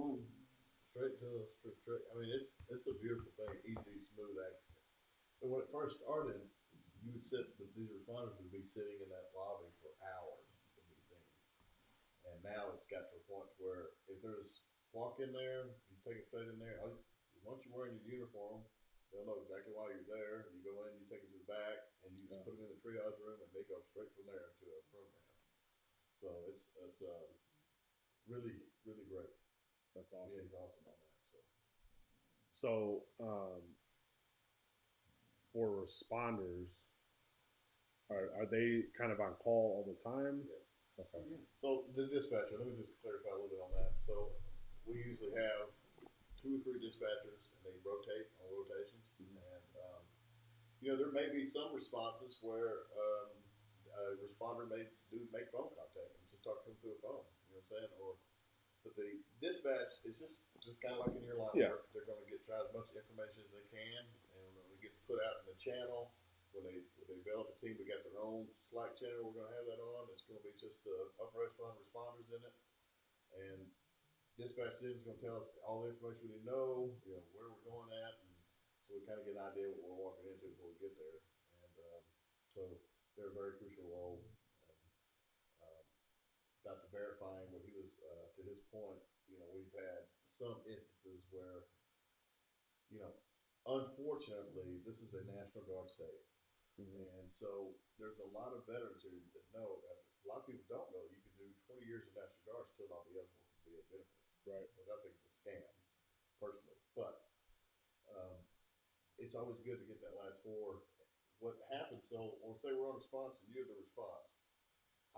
Straight. I mean, it's a beautiful thing, easy, smooth action. And when it first started, you would sit, these responders would be sitting in that lobby for hours to be seen. And now it's got to a point where if there's walk in there, you take it straight in there. Once you're wearing your uniform, they'll know exactly why you're there. You go in, you take them to the back, and you just put them in the triage room, and they go straight from there to a program. So it's really really great. That's awesome. Yeah, he's awesome on that. So, for responders, are they kind of on call all the time? Yes. Okay. yeah. So the dispatcher, let me just clarify a little bit on that. So we usually have 2 or 3 dispatchers, and they rotate on rotations. And there may be some responses where a responder may make phone contact and just talk to them through a phone. You know what I'm saying? But the dispatch is just kind of like in your line of work. They're going to try as much information as they can, and when it gets put out in the channel, when they develop a team, we got their own Slack channel. We're going to have that on. It's going to be just upper echelon responders in it, and dispatch is going to tell us all the information we need to know, where we're going at, and so we kind of get an idea what we're walking into before we get there. And so they're a very crucial role. And, got to verifying when he was to his point. We've had some instances where, unfortunately, this is a National Guard state. And so there's a lot of veterans here that know. A lot of people don't know you can do 20 years of National Guard still not be eligible for VA benefits. Right. Which I think is a scam, personally. But it's always good to get that last 4. What happens? So, or say we're on response and you're the response.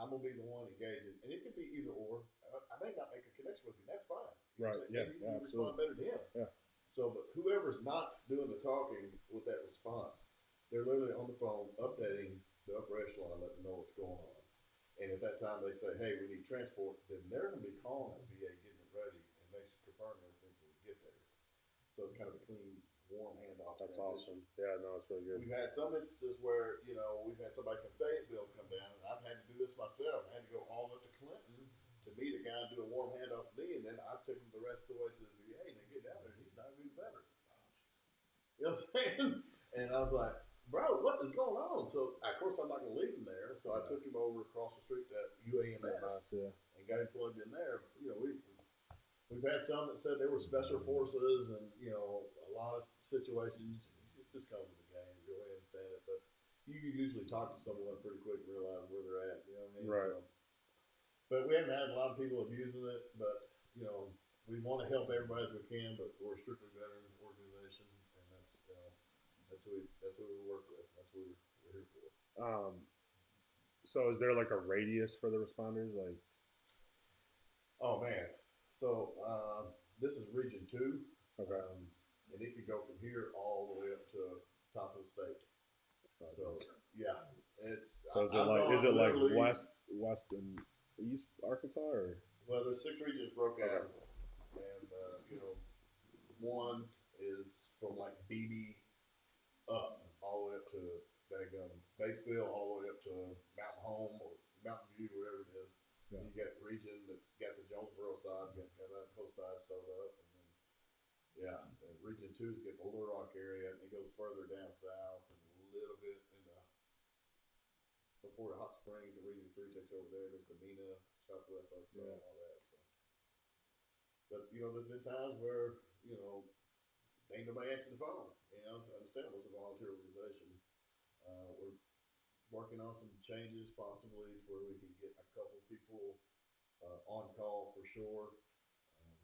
I'm gonna be the one engaging, and it could be either or. I may not make a connection with you. That's fine. Right. Yeah. Maybe you Yeah, respond better to him. Yeah. So, but whoever's not doing the talking with that response, they're literally on the phone updating the upper echelon, letting them know what's going on. And at that time they say, "Hey, we need transport," then they're gonna be calling that VA, getting it ready, and confirming everything before we get there. So it's kind of a clean, warm handoff. That's transition. awesome. Yeah, no, it's really good. We've had some instances where, we've had somebody from Fayetteville come down, and I've had to do this myself. I had to go all up to Clinton to meet a guy and do a warm handoff with me, and then I took him the rest of the way to the VA, and they get down there, and he's not even better. You know what I'm saying? And I was like, "Bro, what is going on?" So, of course, I'm not going to leave him there, so I took him over across the street to UAMS and got him plugged in there. We've had some that said they were special forces, and a lot of situations. It just comes with the game. You really understand it, but you can usually talk to someone pretty quick and realize where they're at. You know what I mean? Right. So, but we haven't had a lot of people abusing it. But we want to help everybody as we can. But we're a strictly veteran organization, and that's who we work with. That's what we're here for. So is there like a radius for the responders? Like, oh man. So this is Region 2. okay. And it could go from here all the way up to top of the state. So yeah, it's. So is it like west and east Arkansas, or? Well, there's 6 regions broke out, and one is from like BB up all the way up to Batesville, all the way up to Mountain Home or Mountain View, whatever it is. Yeah. You got region that's got the Jonesboro side, got that both sides sewed up, and then Region 2's got the Little Rock area, and it goes further down south and a little bit into before the Hot Springs. And Region 3 takes over there. There's the Mena, Southwest Arkansas, and all that. So, but there's been times where ain't nobody answering the phone. It's understandable. It's a volunteer organization. We're working on some changes possibly to where we can get a couple people on call for sure.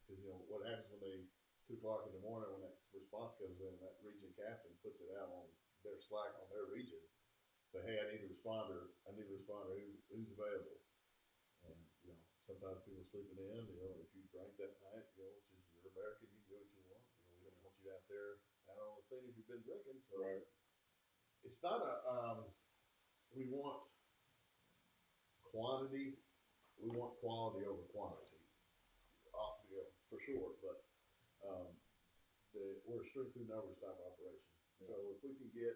Because what happens when they 2 o'clock in the morning when that response comes in, and that region captain puts it out on their Slack on their region. Say, "Hey, I need a responder. Who's available?" And sometimes people are sleeping in. If you drank that night, which is you're American, you can do what you want. We don't want you out there out on the scene if you've been drinking. So it's not a. We want quantity, we want quality over quantity, for sure. But um, we're a straight through numbers type of operation. Yeah. So if we can get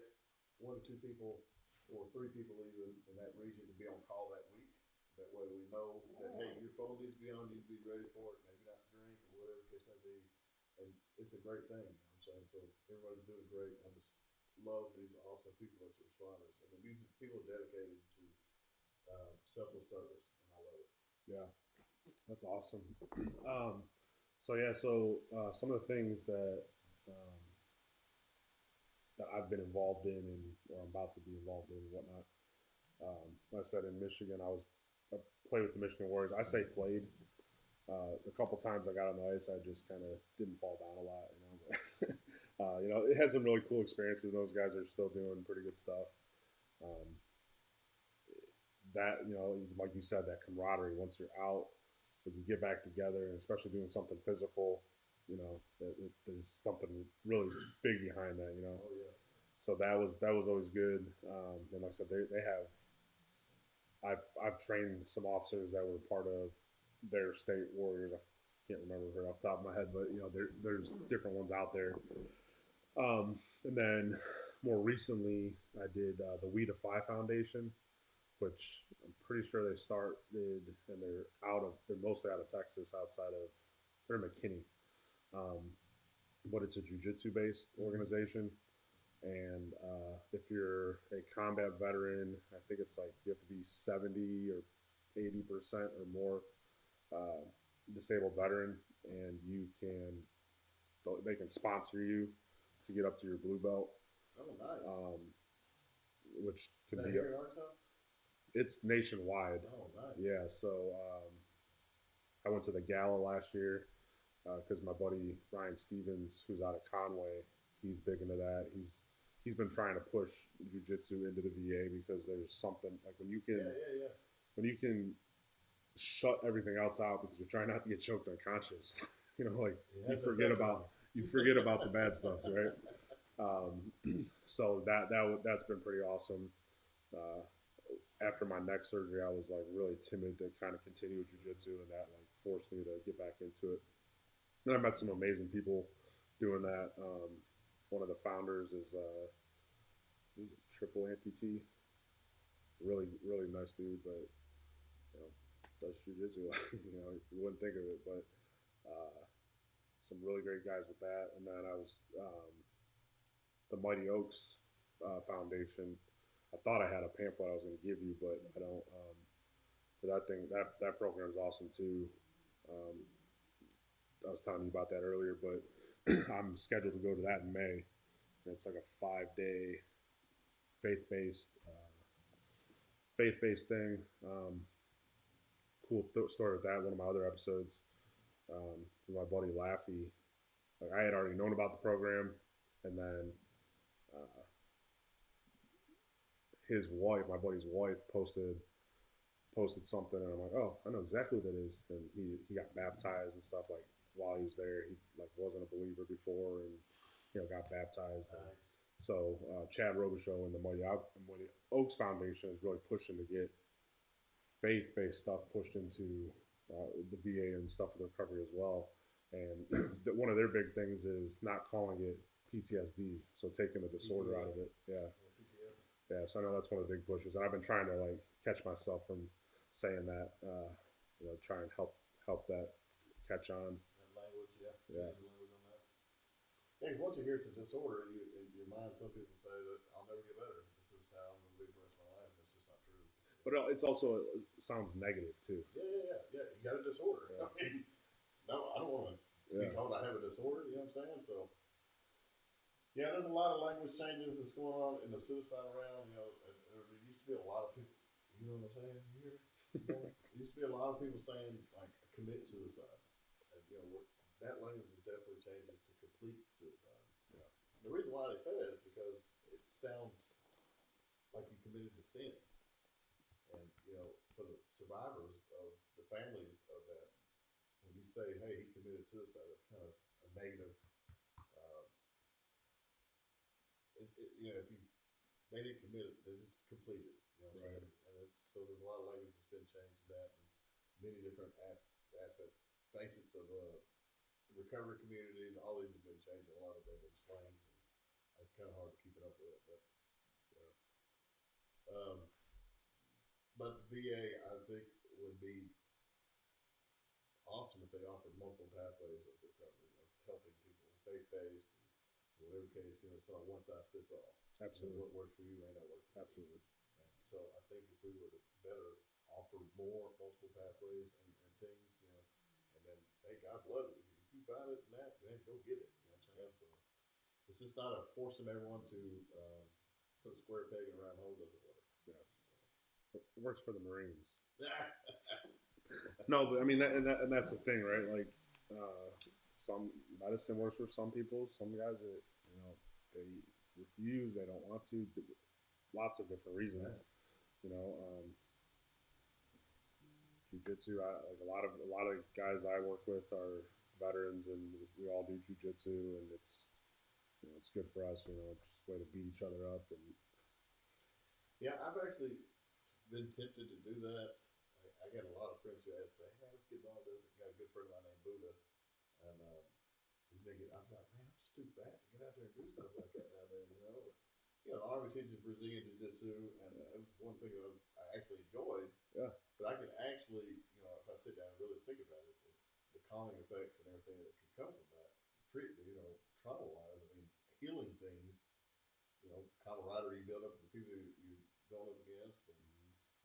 1 to 2 people or 3 people even in that region to be on call that week, that way we know that, hey, your phone needs to be on, you need to be ready for it, maybe not drink or whatever the case may be. And it's a great thing, you know what I'm saying? So everybody's doing great. I just love these awesome people as responders. I mean, these are people dedicated to selfless service, and I love it. Yeah, that's awesome. Some of the things um, that I've been involved in and or I'm about to be involved in and whatnot. Like I said, in Michigan, I played with the Michigan Warriors. I say played. A couple times I got on the ice, I just kind of didn't fall down a lot, you know. But, it had some really cool experiences. Those guys are still doing pretty good stuff. Um, like you said, that camaraderie. Once you're out, when you get back together, and especially doing something physical, there's something really big behind that, you know. Oh yeah. So that was always good. And like I said, they have. I've trained some officers that were part of their state warriors. I can't remember her off the top of my head, but there's different ones out there. And then more recently, I did the We Defy Foundation, which I'm pretty sure they started, and they're mostly out of Texas, they're in McKinney, but it's a jujitsu based organization. And if you're a combat veteran, I think it's like you have to be 70 or 80% or more uh, disabled veteran, and they can sponsor you to get up to your blue belt. Oh, nice. Which can be here in Arkansas? It's nationwide. Oh, nice. Yeah. So I went to the gala last year because my buddy Ryan Stevens, who's out of Conway, he's big into that. He's been trying to push jiu-jitsu into the VA because there's something like when you can shut everything else out because you're trying not to get choked unconscious. Like you forget about the bad stuff, right? So that's been pretty awesome. After my neck surgery, I was like really timid to kind of continue jiu-jitsu, and that like forced me to get back into it. And I met some amazing people doing that. One of the founders is he's a triple amputee. Really, really nice dude, but does jiu-jitsu. You wouldn't think of it, but some really great guys with that. And then I was the Mighty Oaks Foundation. I thought I had a pamphlet I was going to give you, but I don't. But that program is awesome too. I was telling you about that earlier, but I'm scheduled to go to that in May. And it's like a 5-day faith-based thing. Cool story with that. One of my other episodes, with my buddy Laffy. Like I had already known about the program, and then his wife, my buddy's wife, posted something, and I'm like, oh, I know exactly what that is. And he got baptized and stuff like while he was there. He like wasn't a believer before, and got baptized. Nice. So Chad Robichaux and the Mighty Oaks Foundation is really pushing to get faith-based stuff pushed into the VA and stuff with recovery as well. And one of their big things is not calling it PTSD, so taking the disorder out of it. Yeah. Yeah, so I know that's one of the big pushes, and I've been trying to like catch myself from saying that, try and help that catch on. That language, yeah. Yeah. Language on that. Hey, once you hear it's a disorder, in your mind, some people say that I'll never get better. This is how I'm going to be for the rest of my life, and it's just not true. But it's also sounds negative too. Yeah. You got a disorder. Yeah. I mean, no, I don't want to be told I have a disorder. You know what I'm saying? So. Yeah, there's a lot of language changes that's going on in the suicide realm. There used to be a lot of people. You know what I'm saying? Here, there used to be a lot of people saying like commit suicide, and that language is definitely changing to complete suicide. Yeah. The reason why they say that is because it sounds like you committed to sin, and for the survivors of the families of that, when you say, "Hey, he committed suicide," that's kind of a negative. If they didn't commit it, they just completed. You know what I'm saying? And so there's a lot of language that's been changed. changed that, and many different facets of the recovery communities. All these have been changing a lot of things, lanes, and it's kind of hard to keep it up with it. But um, but the VA, I think, would be awesome if they offered multiple pathways of recovery, of helping people, faith based, in whatever case, it's not one size fits all. Absolutely. What works for you may not work for Absolutely. you. And so I think if we were to better offer more multiple pathways and things, and then, hey, God bless it. If you find it in that, then go get it. You know what I'm saying? So it's just not a forcing everyone to put a square peg in a round hole doesn't work. Yeah. It works for the Marines. No, but I mean, and that's the thing, right? Like, some medicine works for some people. Some guys that they refuse, they don't want to. Lots of different reasons. Yeah. Jiu-jitsu. Like a lot of guys I work with are veterans, and we all do jiu-jitsu, and it's good for us. Just a way to beat each other up. And Yeah, I've actually been tempted to do that. I got a lot of friends who say, "Hey, let's get involved with this." I got a good friend of mine named Buddha, and he's making. I was like, "Man, I'm just too fat to get out there and do stuff like that nowadays." The Army teaches Brazilian Jiu-Jitsu, and it was one thing I actually enjoyed. Yeah. But I can actually, if I sit down and really think about it, the calming effects and everything that can come from that, trauma-wise, I mean, healing things, camaraderie you build up with the people you're going up against, and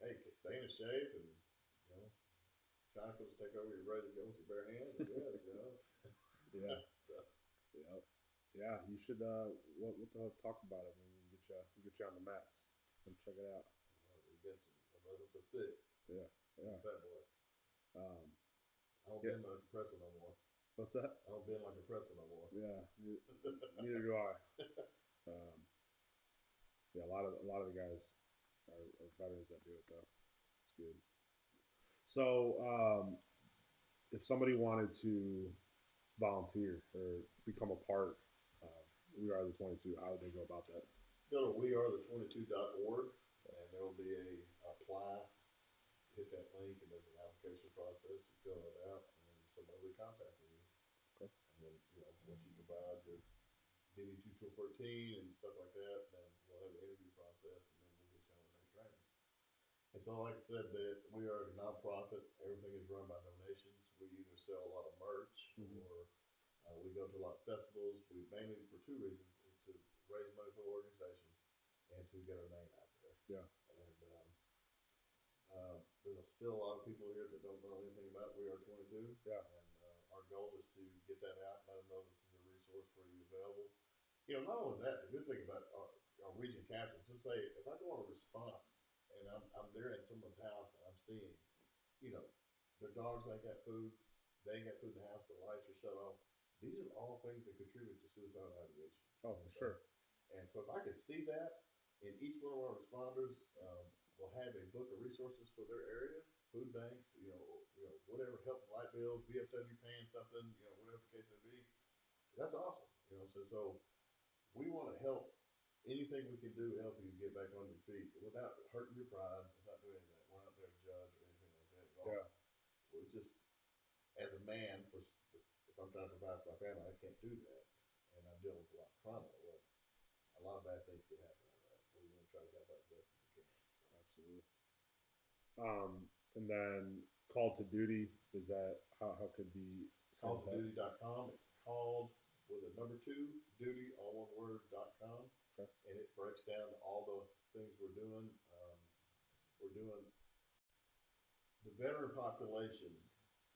hey, stay in shape, and China comes to take over, you're ready to go with your bare hands, I guess, Yeah. Yeah. Yeah. You should. What the hell? Talk about it. Maybe we can get you on the mats. Come check it out. You got some. I'm not so thick. Yeah. Yeah. Fat boy. Um, I don't yeah. bend like a pretzel no more. What's that? I don't bend like a pretzel no more. Yeah. Neither do I. Yeah. A lot of the guys are veterans that do it though. It's good. So, if somebody wanted to volunteer or become a part of We Are the 22, how would they go about that? Let's go to wearethe22.org, and there will be a apply. Hit that link, and there's an application process. You fill it out, and then somebody will be contacting you. Okay. And then, once you provide your DD 2 and stuff like that, then we'll have an interview process, and then we'll get you on the next training. And so, like I said, that we are a nonprofit. Everything is run by donations. We either sell a lot of merch, or we go to a lot of festivals. We mainly, for two reasons, is to raise money for the organization and to get our name out there. Yeah. And there's still a lot of people here that don't know anything about We Are 22. Yeah. And our goal is to get that out, let them know this is a resource for you available. Not only that, the good thing about our region captains, let's say if I go on a response and I'm there in someone's house and I'm seeing, their dogs ain't got food, they ain't got food in the house, the lights are shut off. These are all things that contribute to suicide and ideation. Oh, for sure. And so if I could see that in each one of our responders, will have a book of resources for their area, food banks, whatever, help light bills, VFW paying something, whatever the case may be. That's awesome. So we want to help. Anything we can do to help you get back on your feet without hurting your pride, without doing anything. We're not there to judge or anything like that at all. Yeah. We're just, as a man, if I'm trying to provide for my family, I can't do that. And I'm dealing with a lot of trauma. Well, a lot of bad things could happen out of that. We want to try to help out as best as we can. Absolutely. And then call to duty, is that how could be calltoduty.com. It's called with a number 2, duty, all one word.com. Okay. And it breaks down all the things we're doing. We're doing the veteran population.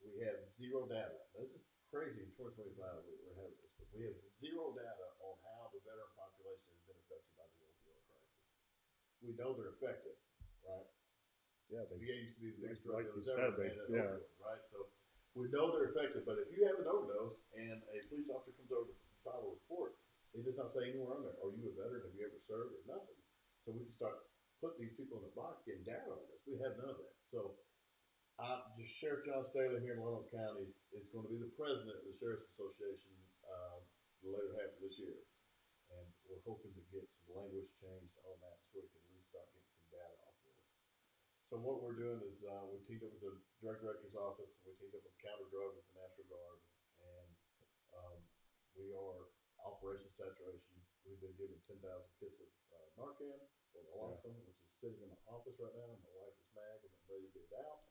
We have zero data. This is crazy in 2025 we're having this, but we have zero data on how the veteran population has been affected by the opioid crisis. We know they're affected, right? Yeah, the VA used to be the biggest drug like you dealer said, opioids, right? So we know they're affected, but if you have an overdose and a police officer comes over to file a report, it does not say anywhere on there, are you a veteran? Have you ever served or nothing? So we can start putting these people in the box, getting down on this. We have none of that. So just Sheriff John Staley here in Lonoke County is going to be the president of the Sheriff's Association the later half of this year. And we're hoping to get some language changed on that so we can really start getting some data off this. So what we're doing is we teamed up with the drug director's office, and we teamed up with counter drug with the National Guard, and um, we are operation saturation. We've been given 10,000 kits of Narcan or naloxone, which is sitting in my office right now. My wife is mad because I'm ready to get it out,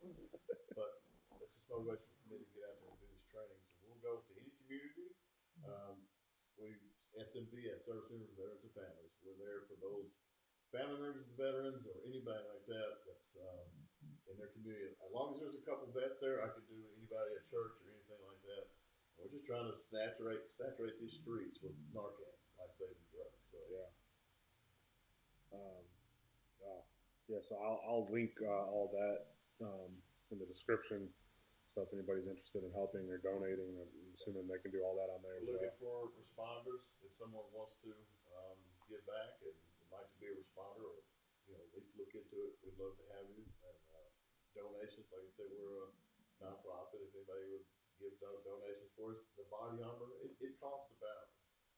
but it's just motivation for me to get out there and do these trainings. And we'll go to any community. Um, we SMV, Service Members, Veterans, and Families. We're there for those family members of the veterans or anybody like that that's in their community. As long as there's a couple vets there, I can do anybody at church or anything like that. We're just trying to saturate these streets with Narcan, life-saving drugs. So Yeah. Um, yeah. So I'll link all that in the description. So if anybody's interested in helping or donating, I'm assuming they can do all that on there as we're well. looking for responders. If someone wants to give back and would like to be a responder, or at least look into it, we'd love to have you. And donations, like I said, we're a nonprofit. If anybody would give donations for us, the body armor it costs about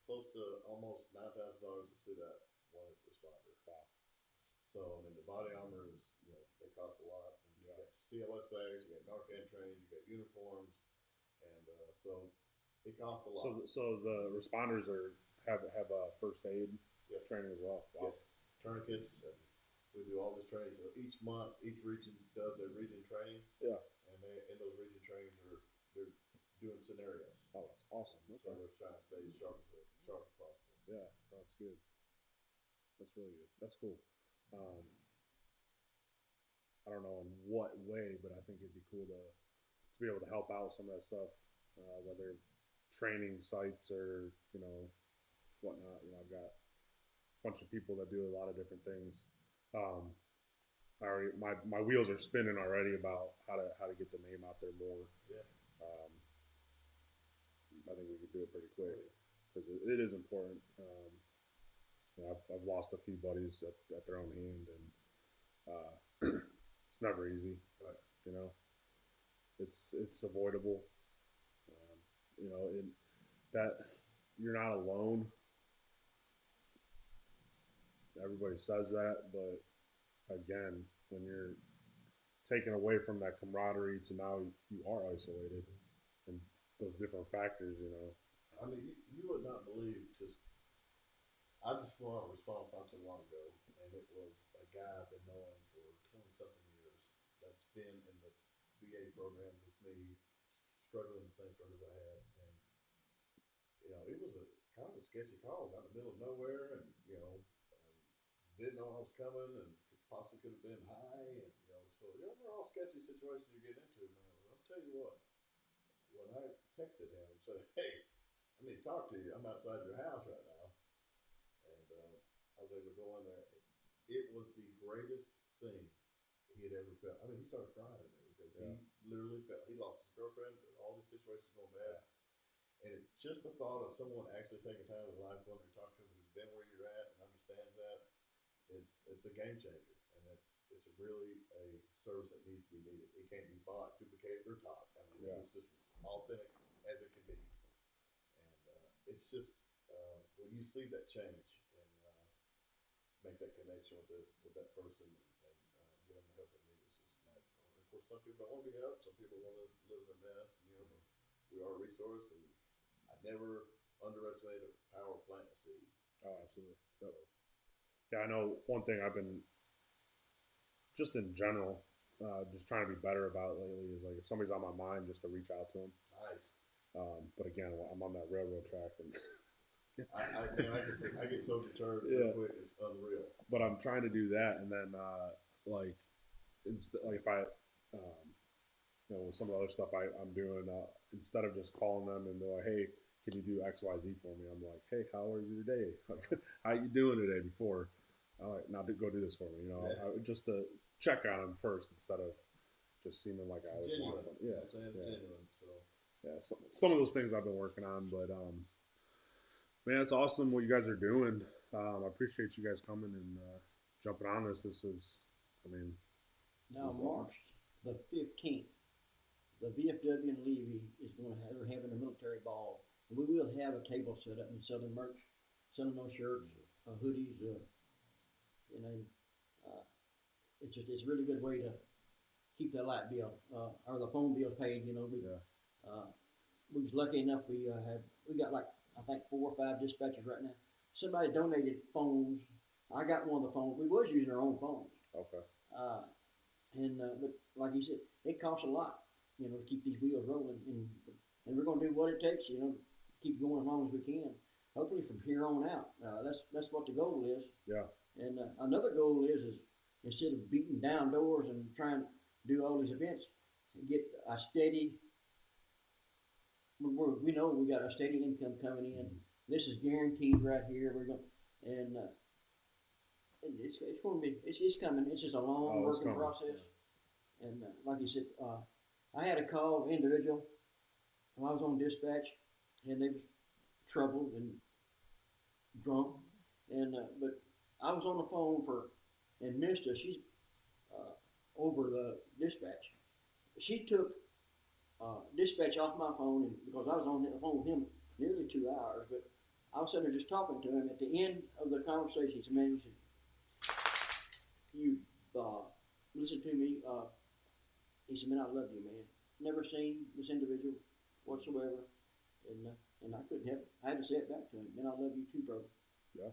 close to almost $9,000 to see that one responder. Wow. So I mean, the body armor is they cost a lot. And you Yeah. got CLS bags, you got Narcan trains, you got uniforms, and so it costs a lot. So the responders have a first aid Yes. training as well. Wow. Yes, tourniquets. And we do all this training. So each month, each region does a region training. Yeah. And they in those region trainings they're doing scenarios. Oh, that's awesome. So we're trying to stay as sharp as possible. Yeah, that's good. That's really good. That's cool. I don't know in what way, but I think it'd be cool to be able to help out with some of that stuff, whether training sites or whatnot. I've got a bunch of people that do a lot of different things. I already my wheels are spinning already about how to get the name out there more. Yeah. I think we could do it pretty quick because it is important. I've lost a few buddies at their own hand, and it's never easy. Right. It's avoidable. That you're not alone. Everybody says that, but again, when you're taken away from that camaraderie to now you are isolated, and those different factors. I mean, you would not believe I just went on a response not too long ago, and it was a guy I've been knowing for 20-something years that's been in the VA program with me, struggling the same struggles I had. And, it was a kind of a sketchy call. Out in the middle of nowhere, and, didn't know I was coming, and possibly could have been high. And, so they're all sketchy situations you get into, man. But I'll tell you what, when I texted him and said, hey, I need to talk to you. I'm outside your house right now. And I was able to go in there. It was the greatest thing he had ever felt. I mean, he started crying in there because he literally felt he lost his girlfriend. All these situations going bad. And it's just the thought of someone actually taking time in life, going there and talking to him who's been where you're at and understands that, it's a game changer. And it's really a service that needs to be needed. It can't be bought, duplicated, or taught. I mean, it's just authentic as it can be. And it's just when you see that change and make that connection with that person and get them the help they need, it's just magical. And of course, some people don't want to be helped. Some people want to live in a mess. We are a resource, and I never underestimate the power of planting a seed. Oh, absolutely. So, yeah, I know one thing I've been just in general, just trying to be better about lately is like if somebody's on my mind, just to reach out to them. Nice. But again, I'm on that railroad track, and I get so deterred real quick. It's unreal. But I'm trying to do that, and then like if I with some of the other stuff I'm doing, instead of just calling them and they're like, hey, can you do X, Y, Z for me? I'm like, hey, how was your day? How you doing today? Before, now go do this for me. Just to check on them first instead of just seeming like I always want something. Yeah, genuine. So some of those things I've been working on, but man, it's awesome what you guys are doing. I appreciate you guys coming and jumping on this. This was, now March the 15th. The VFW in Levy is they're having a military ball, and we will have a table set up and selling merch, selling those shirts, hoodies, it's a really good way to keep that light bill or the phone bill paid. We was lucky enough we got like I think 4 or 5 dispatchers right now. Somebody donated phones. I got one of the phones. We was using our own phones. Okay. Uh, but like you said, it costs a lot, to keep these wheels rolling, and we're gonna do what it takes, to keep going as long as we can. Hopefully from here on out, that's what the goal is. Yeah. And another goal is instead of beating down doors and trying to do all these events, get a steady. We know we got a steady income coming in. This is guaranteed right here. We're going and it's going to be it's coming. It's just a long working process. And like you said, I had a call individual when I was on dispatch, and they was troubled and drunk, and but I was on the phone and Mister, she's over the dispatch. She took dispatch off my phone because I was on the phone with him nearly 2 hours, but I was sitting there just talking to him. At the end of the conversation, he said, "Man, you listen to me." He said, "Man, I love you, man. Never seen this individual whatsoever." And I couldn't help it. I had to say it back to him. "Man, I love you too, brother." Yeah.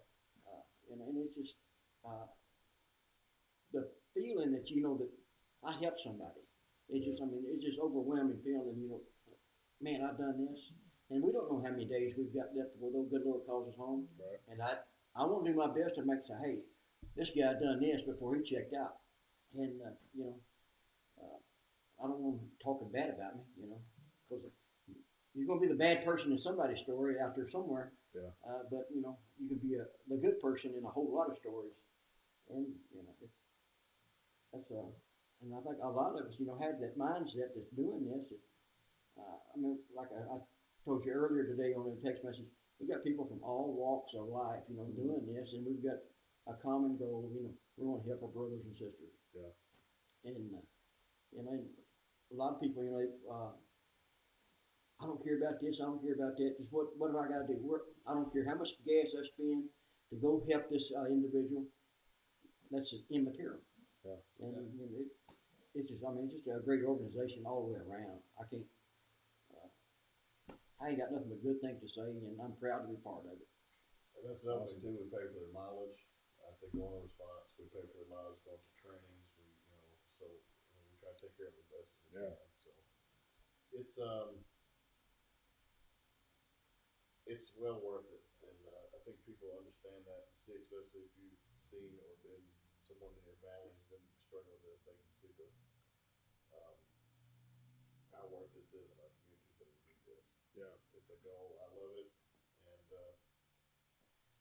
And it's just the feeling that that I helped somebody. It's just overwhelming feeling. Man, I've done this, and we don't know how many days we've got left before the good Lord calls us home. Right. And I want to do my best to say, hey, this guy done this before he checked out, and I don't want him talking bad about me, because you're going to be the bad person in somebody's story out there somewhere. Yeah. But you can be the good person in a whole lot of stories, and that's and I think a lot of us, have that mindset that's doing this. Like I told you earlier today on a text message, we got people from all walks of life, doing this, and we've got a common goal. We want to help our brothers and sisters. Yeah. And a lot of people, I don't care about this, I don't care about that. Just what have I got to do? I don't care how much gas I spend to go help this individual. That's immaterial. Yeah. And it's just, it's just a great organization all the way around. I ain't got nothing but good things to say, and I'm proud to be part of it. And that's another thing too. We pay for their mileage. If they go on a response, we pay for their mileage going to trainings. We try to take care of them the best as we can. So it's well worth it, and I think people understand that and see, especially if you've seen or been someone in your family who's been struggling with this, they can see um, how worth this is in our communities that we need this. Yeah. It's a goal. I love it, and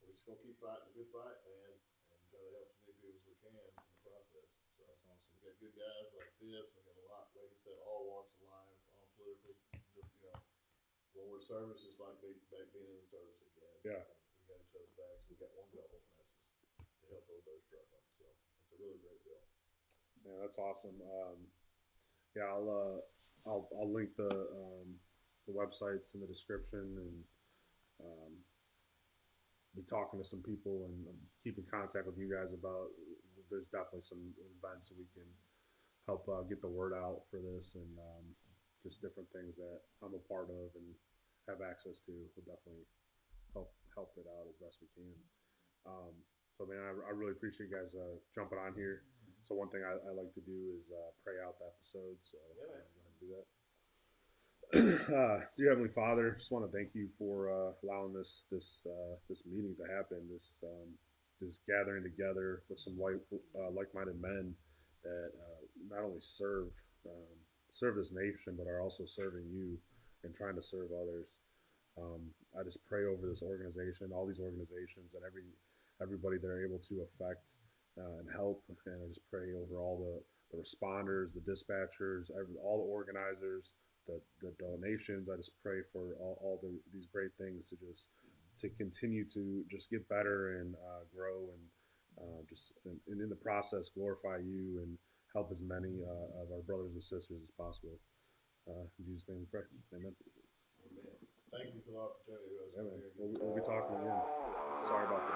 we're just gonna keep fighting the good fight, man, and try to help as many people as we can in the process. So that's awesome. We got good guys like this. We got a lot, like you said, all walks of life, all political. When we're service, it's like being in the service again. Yeah. We got each other's backs. We got one goal, and that's just to help those that are struggling. So it's a really great deal. Yeah, that's awesome. Yeah, I'll link the websites in the description, and be talking to some people and keep in contact with you guys about. There's definitely some events that we can help get the word out for this, and just different things that I'm a part of and have access to will definitely help it out as best we can. So man, I really appreciate you guys jumping on here. So one thing I like to do is pray out the episode. So yeah, I'm going to do that. Dear Heavenly Father, just want to thank you for allowing this meeting to happen. This gathering together with some like-minded men that not only serve this nation, but are also serving you and trying to serve others. I just pray over this organization, all these organizations, and everybody they're able to affect and help. And I just pray over all the responders, the dispatchers, all the organizers, the donations. I just pray for all these great things to continue to just get better and grow and and in the process glorify you and help as many of our brothers and sisters as possible. In Jesus' name we pray. Amen. Amen. Thank you for the opportunity. We'll be talking again. Sorry about the